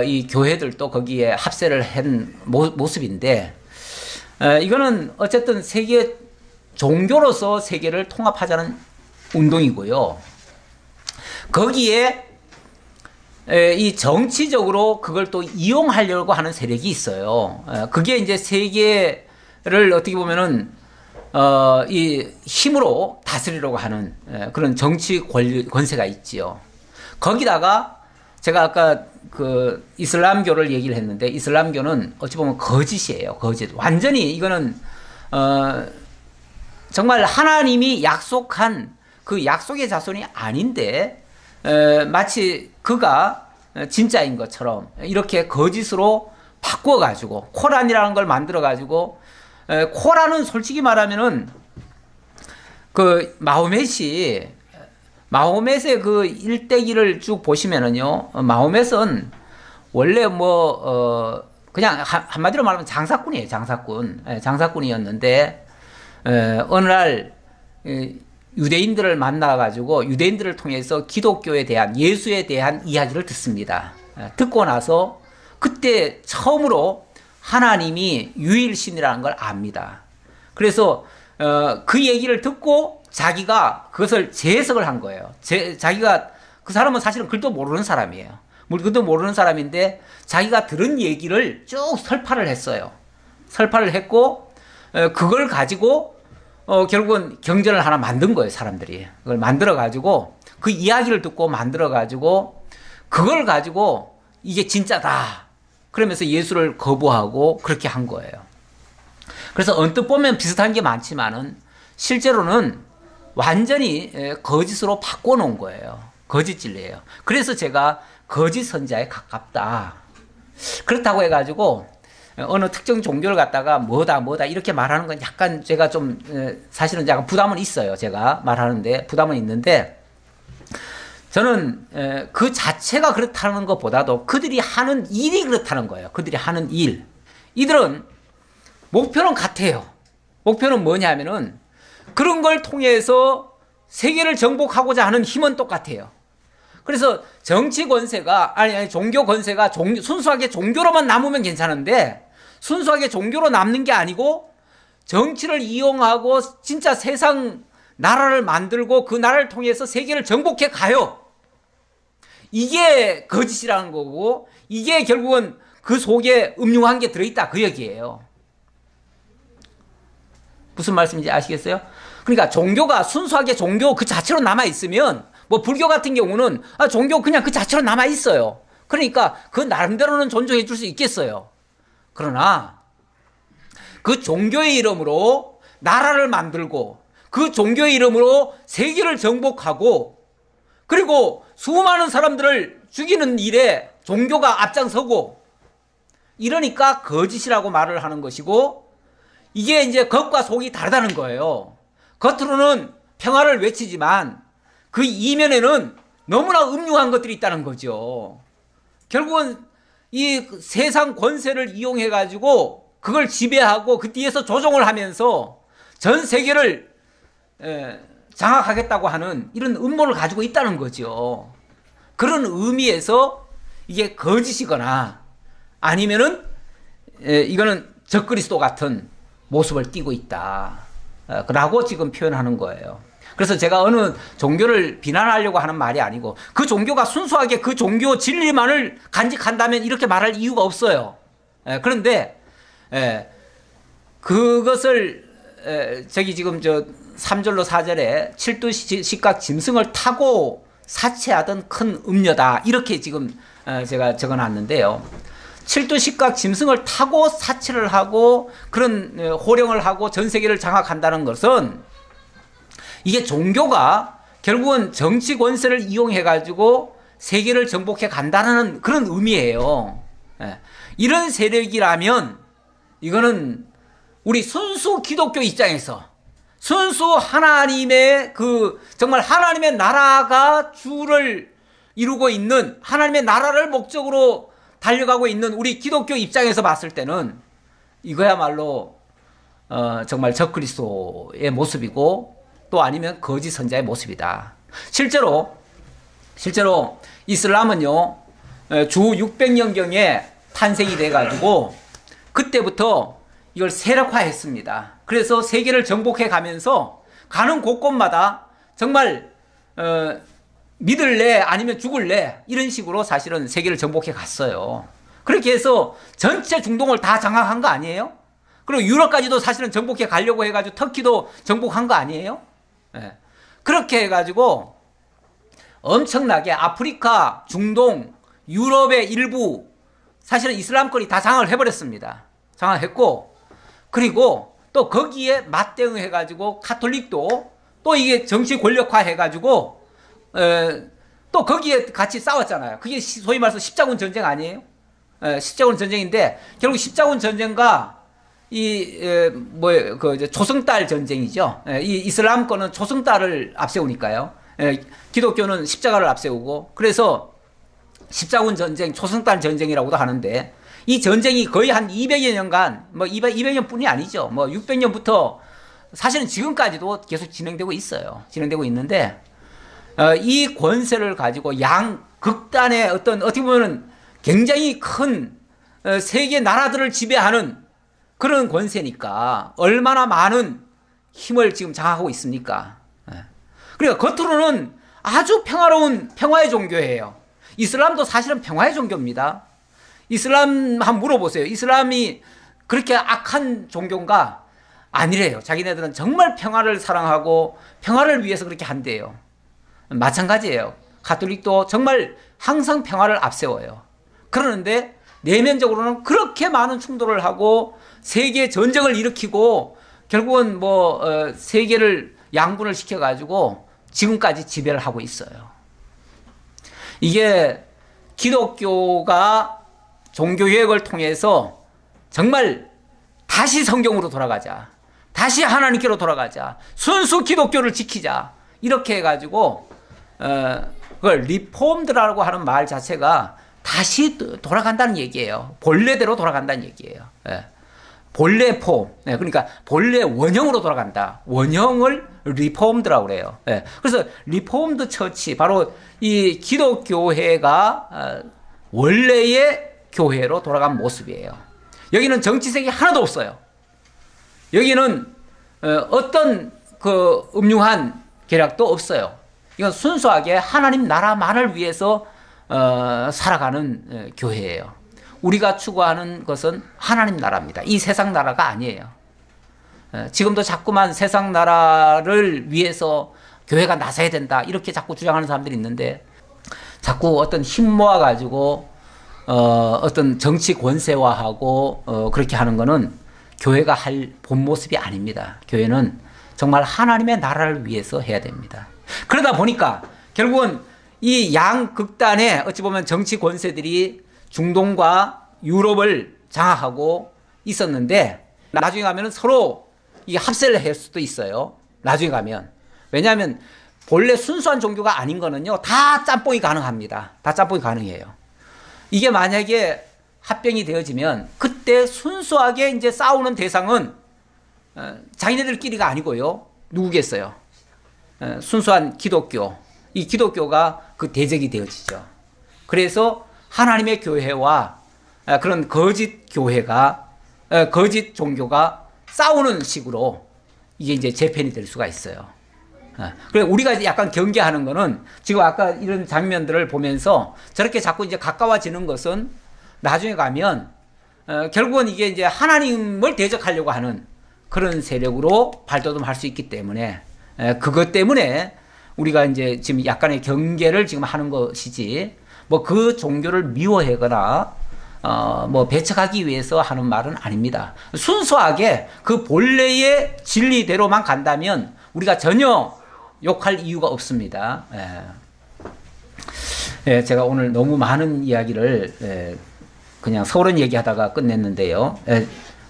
Speaker 1: 이 교회들도 거기에 합세를 한 모습인데 이거는 어쨌든 세계 종교로서 세계를 통합하자는 운동이고요. 거기에 이 정치적으로 그걸 또 이용하려고 하는 세력이 있어요. 그게 이제 세계를 어떻게 보면은 이 힘으로 다스리려고 하는 그런 정치 권세가 있지요. 거기다가 제가 아까 그 이슬람교를 얘기를 했는데 이슬람교는 어찌 보면 거짓이에요. 거짓. 완전히 이거는 정말 하나님이 약속한 그 약속의 자손이 아닌데 마치 그가 진짜인 것처럼 이렇게 거짓으로 바꿔가지고 코란이라는 걸 만들어가지고 코란은 솔직히 말하면은 그 마호멧의 그 일대기를 쭉 보시면은요 마호멧은 원래 그냥 한마디로 말하면 장사꾼이에요. 장사꾼이었는데 어느 날 유대인들을 만나가지고 유대인들을 통해서 기독교에 대한 예수에 대한 이야기를 듣습니다. 듣고 나서 그때 처음으로 하나님이 유일신이라는 걸 압니다. 그래서 그 얘기를 듣고 자기가 그것을 재해석을 한 거예요. 자기가 그 사람은 사실은 글도 모르는 사람이에요. 글도 모르는 사람인데 자기가 들은 얘기를 쭉 설파를 했어요. 설파를 했고 그걸 가지고 결국은 경전을 하나 만든 거예요. 사람들이 그걸 만들어 가지고 그 이야기를 듣고 만들어 가지고 그걸 가지고 이게 진짜다 그러면서 예수를 거부하고 그렇게 한 거예요. 그래서 언뜻 보면 비슷한 게 많지만은 실제로는 완전히 거짓으로 바꿔놓은 거예요. 거짓 진리예요. 그래서 제가 거짓 선자에 가깝다. 그렇다고 해가지고 어느 특정 종교를 갖다가 뭐다 이렇게 말하는 건 약간 제가 좀 사실은 약간 부담은 있어요. 제가 말하는데 부담은 있는데 저는 그 자체가 그렇다는 것보다도 그들이 하는 일이 그렇다는 거예요. 그들이 하는 일. 이들은 목표는 같아요. 목표는 뭐냐면은 그런 걸 통해서 세계를 정복하고자 하는 힘은 똑같아요. 그래서 정치 권세가 아니 종교 권세가 순수하게 종교로만 남으면 괜찮은데 순수하게 종교로 남는 게 아니고 정치를 이용하고 진짜 세상 나라를 만들고 그 나라를 통해서 세계를 정복해 가요. 이게 거짓이라는 거고 이게 결국은 그 속에 음흉한 게 들어있다 그 얘기예요. 무슨 말씀인지 아시겠어요? 그러니까 종교가 순수하게 종교 그 자체로 남아있으면 뭐 불교 같은 경우는 종교 그냥 그 자체로 남아있어요. 그러니까 그 나름대로는 존중해 줄 수 있겠어요. 그러나 그 종교의 이름으로 나라를 만들고 그 종교의 이름으로 세계를 정복하고 그리고 수많은 사람들을 죽이는 일에 종교가 앞장서고 이러니까 거짓이라고 말을 하는 것이고 이게 이제 겉과 속이 다르다는 거예요. 겉으로는 평화를 외치지만 그 이면에는 너무나 음흉한 것들이 있다는 거죠. 결국은 이 세상 권세를 이용해 가지고 그걸 지배하고 그 뒤에서 조종을 하면서 전 세계를 장악하겠다고 하는 이런 음모를 가지고 있다는 거죠. 그런 의미에서 이게 거짓이거나 아니면은 이거는 적그리스도 같은 모습을 띠고 있다 라고 지금 표현하는 거예요. 그래서 제가 어느 종교를 비난하려고 하는 말이 아니고 그 종교가 순수하게 그 종교 진리만을 간직한다면 이렇게 말할 이유가 없어요. 그런데 그것을 저기 지금 저 3절로 4절에 칠두식각 짐승을 타고 사체하던 큰 음녀다 이렇게 지금 제가 적어놨는데요. 칠두식각 짐승을 타고 사체를 하고 그런 호령을 하고 전 세계를 장악한다는 것은 이게 종교가 결국은 정치 권세를 이용해 가지고 세계를 정복해 간다는 그런 의미예요. 이런 세력이라면 이거는 우리 순수 기독교 입장에서 순수 하나님의 정말 하나님의 나라가 주를 이루고 있는 하나님의 나라를 목적으로 달려가고 있는 우리 기독교 입장에서 봤을 때는 이거야말로 정말 적그리스도의 모습이고 또 아니면 거짓 선자의 모습이다. 실제로 이슬람은요 주 600년경에 탄생이 돼가지고 그때부터 이걸 세력화했습니다. 그래서 세계를 정복해 가면서 가는 곳곳마다 정말 믿을래 아니면 죽을래 이런 식으로 사실은 세계를 정복해 갔어요. 그렇게 해서 전체 중동을 다 장악한 거 아니에요? 그리고 유럽까지도 사실은 정복해 가려고 해가지고 터키도 정복한 거 아니에요? 네. 그렇게 해가지고 엄청나게 아프리카, 중동, 유럽의 일부 사실은 이슬람권이 다 장악을 해버렸습니다. 장악했고 그리고 또 거기에 맞대응해가지고 카톨릭도 또 이게 정치 권력화 해가지고 또 거기에 같이 싸웠잖아요. 그게 소위 말해서 십자군 전쟁 아니에요? 십자군 전쟁인데 결국 십자군 전쟁과 조승달 전쟁이죠. 이 이슬람권은 조승달을 앞세우니까요. 기독교는 십자가를 앞세우고 그래서 십자군 전쟁, 조승달 전쟁이라고도 하는데 이 전쟁이 거의 한 200여 년간 200년 뿐이 아니죠. 600년부터 사실은 지금까지도 계속 진행되고 있어요. 진행되고 있는데 이 권세를 가지고 극단의 어떻게 보면은 굉장히 큰 세계 나라들을 지배하는 그런 권세니까 얼마나 많은 힘을 지금 장악하고 있습니까? 그러니까 겉으로는 아주 평화로운 평화의 종교예요. 이슬람도 사실은 평화의 종교입니다. 이슬람 한번 물어보세요. 이슬람이 그렇게 악한 종교인가? 아니래요. 자기네들은 정말 평화를 사랑하고 평화를 위해서 그렇게 한대요. 마찬가지예요. 가톨릭도 정말 항상 평화를 앞세워요. 그러는데 내면적으로는 그렇게 많은 충돌을 하고 세계 전쟁을 일으키고 결국은 세계를 양분을 시켜가지고 지금까지 지배를 하고 있어요. 이게 기독교가 종교개혁을 통해서 정말 다시 성경으로 돌아가자, 다시 하나님께로 돌아가자, 순수 기독교를 지키자, 이렇게 해가지고 그걸 리폼드라고 하는 말 자체가 다시 돌아간다는 얘기예요. 본래대로 돌아간다는 얘기예요. 본래 폼, 그러니까 본래 원형으로 돌아간다. 원형을 리폼드라고 그래요. 그래서 리폼드 처치, 바로 이 기독교회가 원래의 교회로 돌아간 모습이에요. 여기는 정치색이 하나도 없어요. 여기는 어떤 그 음흉한 계략도 없어요. 이건 순수하게 하나님 나라만을 위해서 살아가는 교회예요. 우리가 추구하는 것은 하나님 나라입니다. 이 세상 나라가 아니에요. 지금도 자꾸만 세상 나라를 위해서 교회가 나서야 된다, 이렇게 자꾸 주장하는 사람들이 있는데, 자꾸 어떤 힘 모아가지고 어떤 정치 권세화하고 그렇게 하는 거는 교회가 할 본 모습이 아닙니다. 교회는 정말 하나님의 나라를 위해서 해야 됩니다. 그러다 보니까 결국은 이 양극단의 어찌 보면 정치 권세들이 중동과 유럽을 장악하고 있었는데, 나중에 가면 서로 이 합세를 할 수도 있어요. 나중에 가면. 왜냐하면 본래 순수한 종교가 아닌 거는요, 다 짬뽕이 가능합니다. 다 짬뽕이 가능해요. 이게 만약에 합병이 되어지면 그때 순수하게 이제 싸우는 대상은 자기네들끼리가 아니고요. 누구겠어요? 순수한 기독교. 이 기독교가 그 대적이 되어지죠. 그래서 하나님의 교회와 그런 거짓 교회가, 거짓 종교가 싸우는 식으로 이게 이제 재편이 될 수가 있어요. 그래, 우리가 약간 경계하는 거는 지금 아까 이런 장면들을 보면서 저렇게 자꾸 이제 가까워지는 것은 나중에 가면 결국은 이게 이제 하나님을 대적하려고 하는 그런 세력으로 발돋움할 수 있기 때문에, 그것 때문에 우리가 이제 지금 약간의 경계를 지금 하는 것이지, 뭐 그 종교를 미워하거나 배척하기 위해서 하는 말은 아닙니다. 순수하게 그 본래의 진리대로만 간다면 우리가 전혀 욕할 이유가 없습니다. 제가 오늘 너무 많은 이야기를 그냥 서론 얘기하다가 끝냈는데요.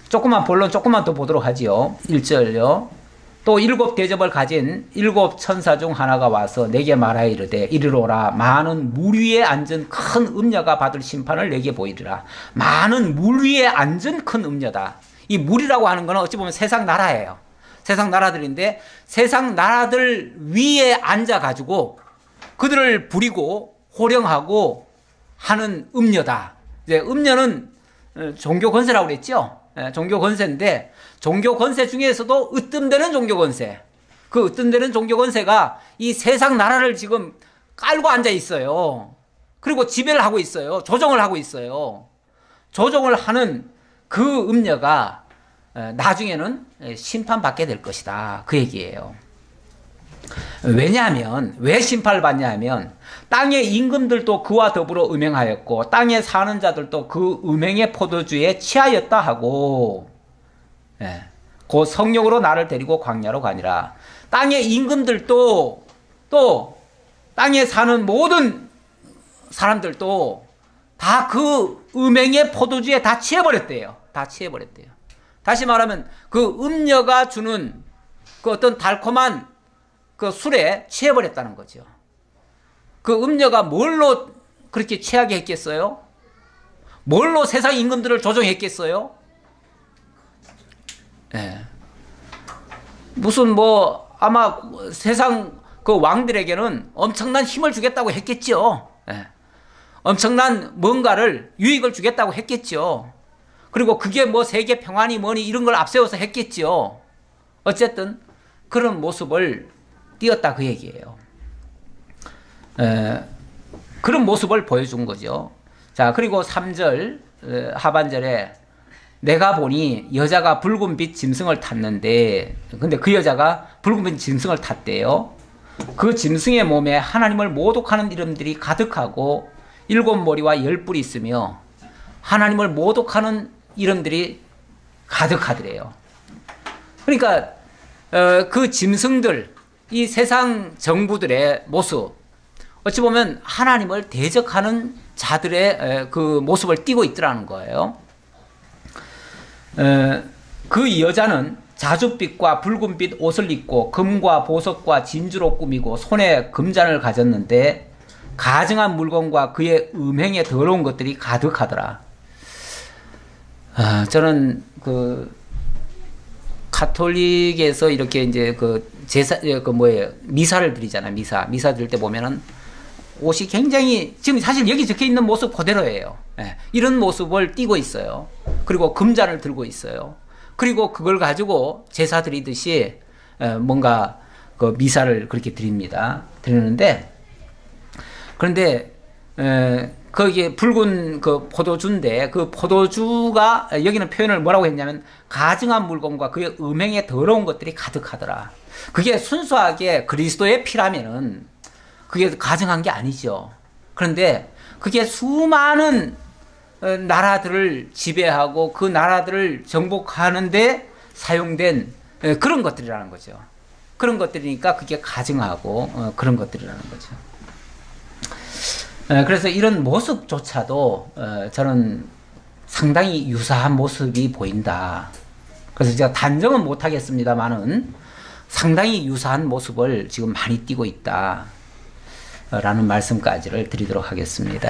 Speaker 1: 조금만 본론 조금만 더 보도록 하지요. 1절요. 또 7 대접을 가진 7 천사 중 하나가 와서 내게 말하여 이르되, 이르로라, 많은 물 위에 앉은 큰 음녀가 받을 심판을 내게 보이리라. 많은 물 위에 앉은 큰 음녀다. 이 물이라고 하는 거는 어찌 보면 세상 나라예요. 세상 나라들인데, 세상 나라들 위에 앉아가지고 그들을 부리고 호령하고 하는 음녀다. 이제 음녀는 종교 권세라고 그랬죠. 종교 권세인데, 종교 권세 중에서도 으뜸되는 종교 권세, 그 으뜸되는 종교 권세가 이 세상 나라를 지금 깔고 앉아 있어요. 그리고 지배를 하고 있어요. 조정을 하고 있어요. 조정을 하는 그 음녀가 나중에는 심판받게 될 것이다, 그 얘기예요. 왜냐하면, 왜 심판을 받냐 하면, 땅의 임금들도 그와 더불어 음행하였고 땅에 사는 자들도 그 음행의 포도주에 취하였다 하고, 그 성령으로 나를 데리고 광야로 가니라. 땅의 임금들도, 또 땅에 사는 모든 사람들도 다 그 음행의 포도주에 다 취해버렸대요. 다 취해버렸대요. 다시 말하면 그 음녀가 주는 그 어떤 달콤한 그 술에 취해버렸다는 거죠. 그 음녀가 뭘로 그렇게 취하게 했겠어요? 뭘로 세상 임금들을 조종했겠어요? 무슨 아마 세상 그 왕들에게는 엄청난 힘을 주겠다고 했겠죠. 엄청난 뭔가를, 유익을 주겠다고 했겠죠. 그리고 그게 세계 평안이 뭐니 이런 걸 앞세워서 했겠죠. 어쨌든 그런 모습을 띄었다, 그 얘기예요. 그런 모습을 보여준 거죠. 자, 그리고 3절 하반절에 내가 보니 여자가 붉은빛 짐승을 탔는데, 근데 그 여자가 붉은빛 짐승을 탔대요. 그 짐승의 몸에 하나님을 모독하는 이름들이 가득하고 7머리와 10뿔이 있으며 하나님을 모독하는 이름들이 가득하더래요. 그러니까 그 짐승들, 이 세상 정부들의 모습, 어찌 보면 하나님을 대적하는 자들의 그 모습을 띠고 있더라는 거예요. 그 여자는 자줏빛과 붉은빛 옷을 입고 금과 보석과 진주로 꾸미고 손에 금잔을 가졌는데 가증한 물건과 그의 음행에 더러운 것들이 가득하더라. 저는 그 가톨릭에서 이렇게 이제 그 제사, 미사를 드리잖아요. 미사 드릴 때 보면은 옷이 굉장히, 지금 사실 여기 적혀 있는 모습 그대로예요. 예, 이런 모습을 띠고 있어요. 그리고 금잔을 들고 있어요. 그리고 그걸 가지고 제사 드리듯이 뭔가 그 미사를 그렇게 드리는데, 그런데 거기에 붉은 그 포도주인데, 그 포도주가 여기는 표현을 뭐라고 했냐면 가증한 물건과 그의 음행에 더러운 것들이 가득하더라. 그게 순수하게 그리스도의 피라면은 그게 가증한 게 아니죠. 그런데 그게 수많은 나라들을 지배하고 그 나라들을 정복하는데 사용된 그런 것들이라는 거죠. 그런 것들이니까 그게 가증하고 그런 것들이라는 거죠. 그래서 이런 모습조차도 저는 상당히 유사한 모습이 보인다. 그래서 제가 단정은 못하겠습니다만은 상당히 유사한 모습을 지금 많이 띠고 있다 라는 말씀까지를 드리도록 하겠습니다.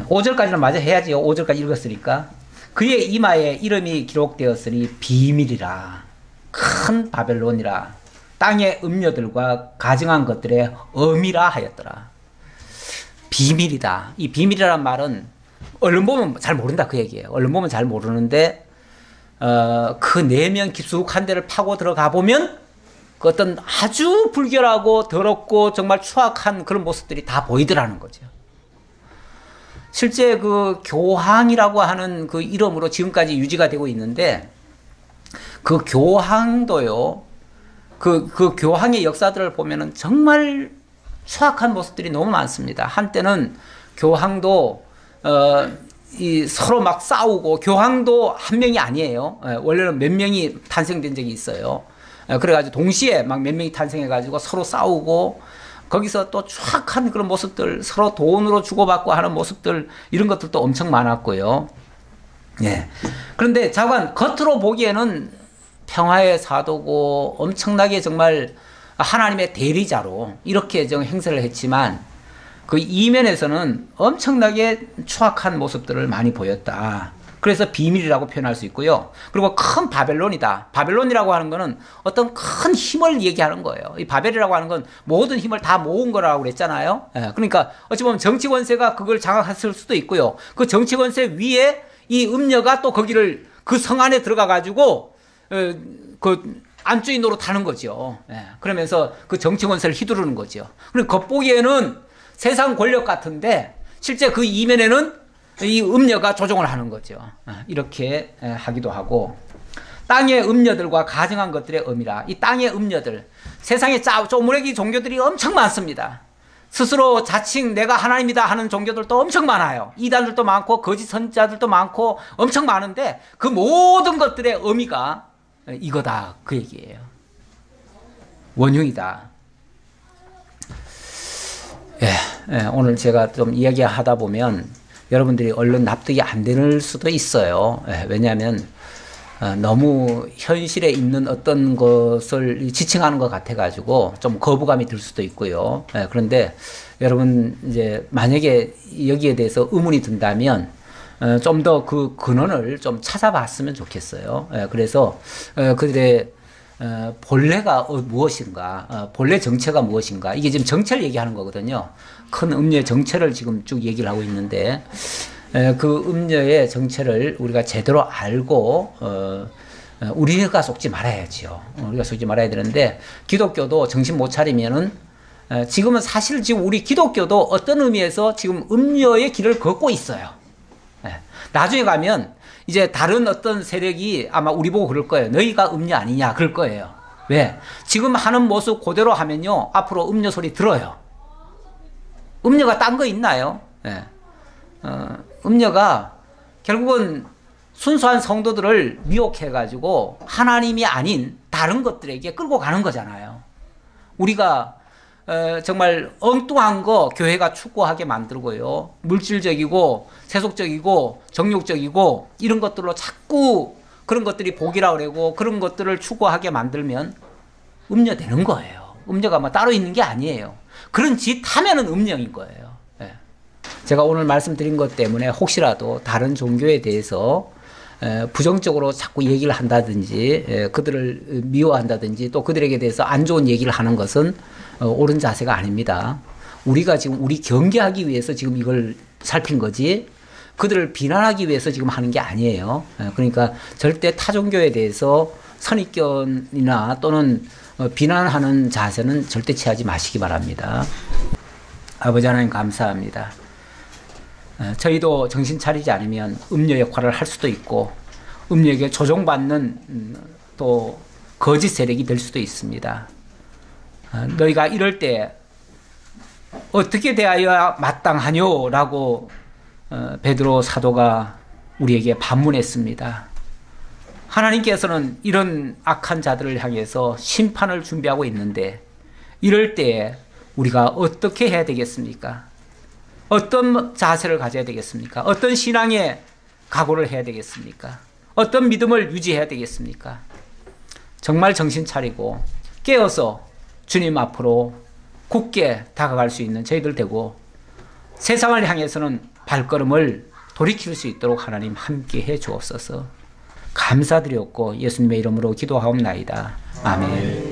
Speaker 1: 5절까지는 마저 해야지요. 5절까지 읽었으니까. 그의 이마에 이름이 기록되었으니 비밀이라, 큰 바벨론이라, 땅의 음녀들과 가증한 것들의 엄이라 하였더라. 비밀이다. 이 비밀이라는 말은 얼른 보면 잘 모른다 그 얘기예요. 얼른 보면 잘 모르는데 그 내면 깊숙한 데를 파고 들어가 보면 그 어떤 아주 불결하고 더럽고 정말 추악한 그런 모습들이 다 보이더라는 거죠. 실제 그 교황이라고 하는 그 이름으로 지금까지 유지가 되고 있는데, 그 교황도요, 그 교황의 역사들을 보면은 정말 추악한 모습들이 너무 많습니다. 한때는 교황도 서로 막 싸우고, 교황도 한 명이 아니에요. 원래는 몇 명이 탄생된 적이 있어요. 그래가지고 동시에 막 몇 명이 탄생해가지고 서로 싸우고, 거기서 또 추악한 그런 모습들, 서로 돈으로 주고받고 하는 모습들, 이런 것들도 엄청 많았고요. 예. 그런데 자관 겉으로 보기에는 평화의 사도고 엄청나게 정말 하나님의 대리자로 이렇게 좀 행세를 했지만, 그 이면에서는 엄청나게 추악한 모습들을 많이 보였다. 그래서 비밀이라고 표현할 수 있고요. 그리고 큰 바벨론이다. 바벨론이라고 하는 거는 어떤 큰 힘을 얘기하는 거예요. 이 바벨이라고 하는 건 모든 힘을 다 모은 거라고 그랬잖아요. 예, 그러니까 어찌 보면 정치 권세가 그걸 장악했을 수도 있고요. 그 정치 권세 위에 이 음녀가 또 거기를 그 성 안에 들어가 가지고 그 안주인 노릇하는 거죠. 예, 그러면서 그 정치 권세를 휘두르는 거죠. 그리고 겉보기에는 세상 권력 같은데 실제 그 이면에는 이 음녀가 조종을 하는 거죠. 이렇게 하기도 하고, 땅의 음녀들과 가증한 것들의 엄이라. 이 땅의 음녀들, 세상에 쪼무레기 종교들이 엄청 많습니다. 스스로 자칭 내가 하나님이다 하는 종교들도 엄청 많아요. 이단들도 많고 거짓 선지자들도 많고 엄청 많은데, 그 모든 것들의 의미가 이거다 그 얘기예요. 원흉이다. 오늘 제가 좀 이야기하다 보면 여러분들이 얼른 납득이 안 될 수도 있어요. 왜냐하면 너무 현실에 있는 어떤 것을 지칭하는 것 같아가지고 좀 거부감이 들 수도 있고요. 그런데 여러분 이제 만약에 여기에 대해서 의문이 든다면 좀 더 그 근원을 좀 찾아봤으면 좋겠어요. 그래서 그들의 본래가 무엇인가, 본래 정체가 무엇인가, 이게 지금 정체를 얘기하는 거거든요. 큰 음녀의 정체를 지금 쭉 얘기를 하고 있는데, 그 음녀의 정체를 우리가 제대로 알고 우리가 속지 말아야지요. 우리가 속지 말아야 되는데, 기독교도 정신 못 차리면은 지금은 사실 지금 우리 기독교도 어떤 의미에서 지금 음녀의 길을 걷고 있어요. 나중에 가면 이제 다른 어떤 세력이 아마 우리 보고 그럴 거예요. 너희가 음녀 아니냐 그럴 거예요. 왜? 지금 하는 모습 그대로 하면요 앞으로 음녀 소리 들어요. 음녀가 딴 거 있나요? 예. 음녀가 결국은 순수한 성도들을 미혹해가지고 하나님이 아닌 다른 것들에게 끌고 가는 거잖아요. 우리가 정말 엉뚱한 거 교회가 추구하게 만들고요. 물질적이고 세속적이고 정욕적이고 이런 것들로 자꾸 그런 것들이 복이라고 그러고 그런 것들을 추구하게 만들면 음녀 되는 거예요. 음녀가 뭐 따로 있는 게 아니에요. 그런 짓 하면은 음녀인 거예요. 예. 제가 오늘 말씀드린 것 때문에 혹시라도 다른 종교에 대해서 부정적으로 자꾸 얘기를 한다든지 그들을 미워한다든지 또 그들에게 대해서 안 좋은 얘기를 하는 것은 옳은 자세가 아닙니다. 우리가 지금 우리 경계하기 위해서 지금 이걸 살핀 거지 그들을 비난하기 위해서 지금 하는 게 아니에요. 그러니까 절대 타종교에 대해서 선입견이나 또는 비난하는 자세는 절대 취하지 마시기 바랍니다. 아버지 하나님 감사합니다. 저희도 정신 차리지 않으면 음녀 역할을 할 수도 있고 음녀에게 조종받는 또 거짓 세력이 될 수도 있습니다. 너희가 이럴 때 어떻게 대하여야 마땅하뇨? 라고 베드로 사도가 우리에게 반문했습니다. 하나님께서는 이런 악한 자들을 향해서 심판을 준비하고 있는데 이럴 때 우리가 어떻게 해야 되겠습니까? 어떤 자세를 가져야 되겠습니까? 어떤 신앙의 각오를 해야 되겠습니까? 어떤 믿음을 유지해야 되겠습니까? 정말 정신 차리고 깨어서 주님 앞으로 굳게 다가갈 수 있는 저희들 되고 세상을 향해서는 발걸음을 돌이킬 수 있도록 하나님 함께 해 주옵소서. 감사드렸고 예수님의 이름으로 기도하옵나이다. 아멘.